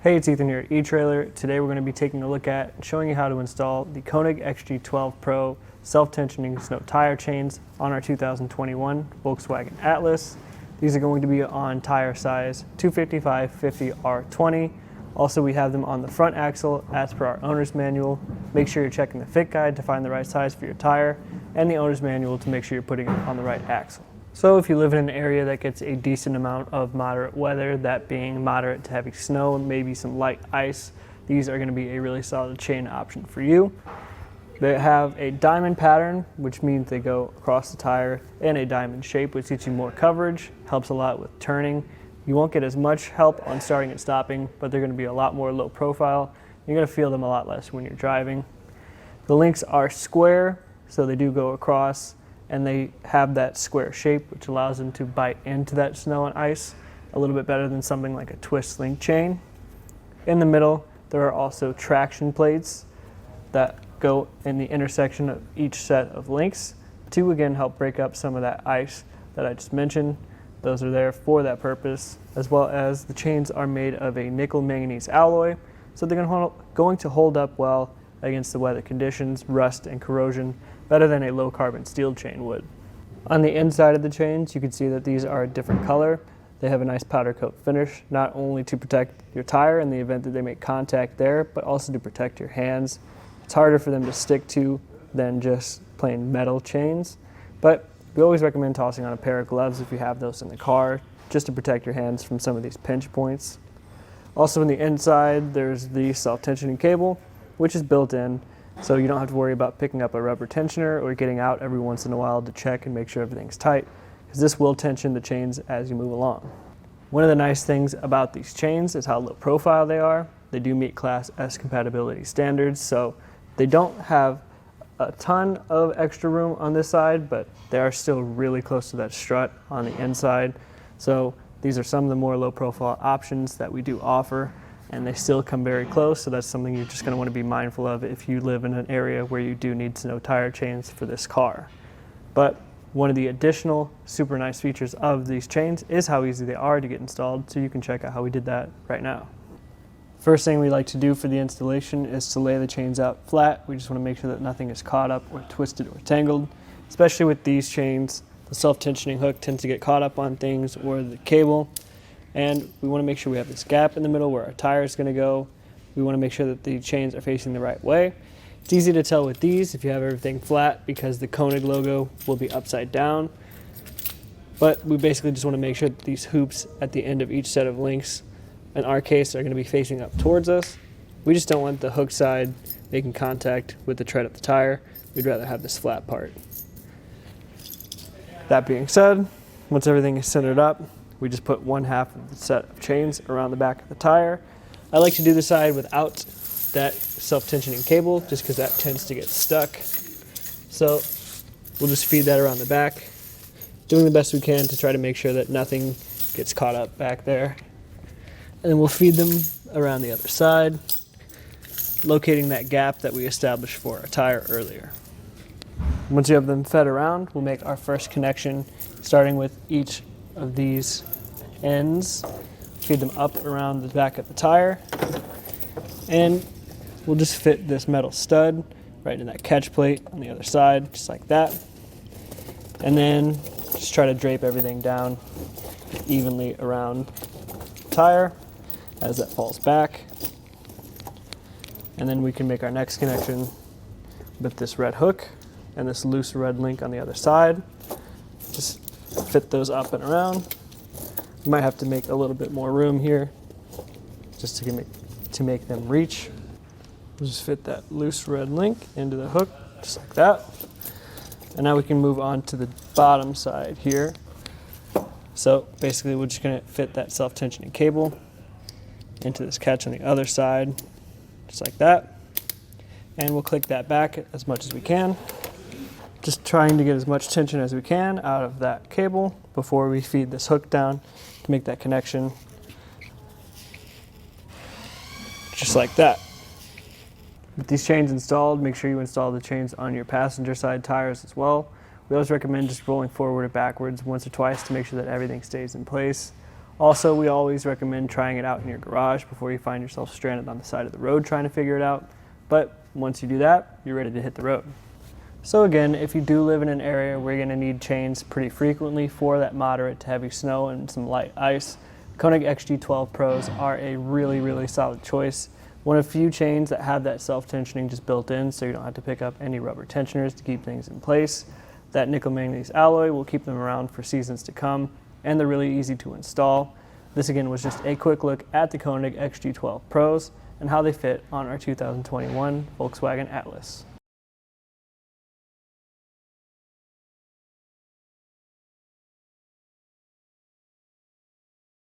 Hey, it's Ethan here at eTrailer. Today we're going to be taking a look at and showing you how to install the Konig XG-12 Pro self-tensioning snow tire chains on our 2021 Volkswagen Atlas. These are going to be on tire size 255 50 R20. Also, we have them on the front axle as per our owner's manual. Make sure you're checking the fit guide to find the right size for your tire and the owner's manual to make sure you're putting it on the right axle. So if you live in an area that gets a decent amount of moderate weather, that being moderate to heavy snow and maybe some light ice, these are going to be a really solid chain option for you. They have a diamond pattern, which means they go across the tire in a diamond shape, which gets you more coverage, helps a lot with turning. You won't get as much help on starting and stopping, but they're going to be a lot more low profile. You're going to feel them a lot less when you're driving. The links are square, so they do go across, and they have that square shape, which allows them to bite into that snow and ice a little bit better than something like a twist link chain. In the middle, there are also traction plates that go in the intersection of each set of links to again help break up some of that ice that I just mentioned. Those are there for that purpose, as well as the chains are made of a nickel manganese alloy, so they're going to hold up well against the weather conditions, rust, and corrosion, better than a low carbon steel chain would. On the inside of the chains, you can see that these are a different color. They have a nice powder coat finish, not only to protect your tire in the event that they make contact there, but also to protect your hands. It's harder for them to stick to than just plain metal chains, but we always recommend tossing on a pair of gloves if you have those in the car, just to protect your hands from some of these pinch points. Also on the inside, there's the self-tensioning cable, which is built in, so you don't have to worry about picking up a rubber tensioner or getting out every once in a while to check and make sure everything's tight, because this will tension the chains as you move along. One of the nice things about these chains is how low profile they are. They do meet Class S compatibility standards, so they don't have a ton of extra room on this side, but they are still really close to that strut on the inside. So these are some of the more low profile options that we do offer, and they still come very close, so that's something you're just going to want to be mindful of if you live in an area where you do need snow tire chains for this car. But one of the additional super nice features of these chains is how easy they are to get installed, so you can check out how we did that right now. First thing we like to do for the installation is to lay the chains out flat. We just want to make sure that nothing is caught up or twisted or tangled, especially with these chains. The self-tensioning hook tends to get caught up on things or the cable. And we want to make sure we have this gap in the middle where our tire is going to go. We want to make sure that the chains are facing the right way. It's easy to tell with these if you have everything flat because the Konig logo will be upside down. But we basically just want to make sure that these hoops at the end of each set of links, in our case, are going to be facing up towards us. We just don't want the hook side making contact with the tread of the tire. We'd rather have this flat part. That being said, once everything is centered up, we just put one half of the set of chains around the back of the tire. I like to do the side without that self-tensioning cable just because that tends to get stuck. So we'll just feed that around the back, doing the best we can to try to make sure that nothing gets caught up back there. And then we'll feed them around the other side, locating that gap that we established for our tire earlier. Once you have them fed around, we'll make our first connection, starting with each of these ends, feed them up around the back of the tire, and we'll just fit this metal stud right in that catch plate on the other side, just like that. And then just try to drape everything down evenly around the tire as that falls back. And then we can make our next connection with this red hook and this loose red link on the other side. Just fit those up and around. You might have to make a little bit more room here just to make them reach. We'll just fit that loose red link into the hook, just like that. And now we can move on to the bottom side here. So basically we're just gonna fit that self-tensioning cable into this catch on the other side, just like that. And we'll click that back as much as we can. Just trying to get as much tension as we can out of that cable before we feed this hook down to make that connection. Just like that. With these chains installed, make sure you install the chains on your passenger side tires as well. We always recommend just rolling forward or backwards once or twice to make sure that everything stays in place. Also, we always recommend trying it out in your garage before you find yourself stranded on the side of the road trying to figure it out. But once you do that, you're ready to hit the road. So again, if you do live in an area where you're going to need chains pretty frequently for that moderate to heavy snow and some light ice, Konig XG-12 Pros are a really solid choice. One of few chains that have that self-tensioning just built in, so you don't have to pick up any rubber tensioners to keep things in place. That nickel manganese alloy will keep them around for seasons to come, and they're really easy to install. This again was just a quick look at the Konig XG-12 Pros and how they fit on our 2021 Volkswagen Atlas.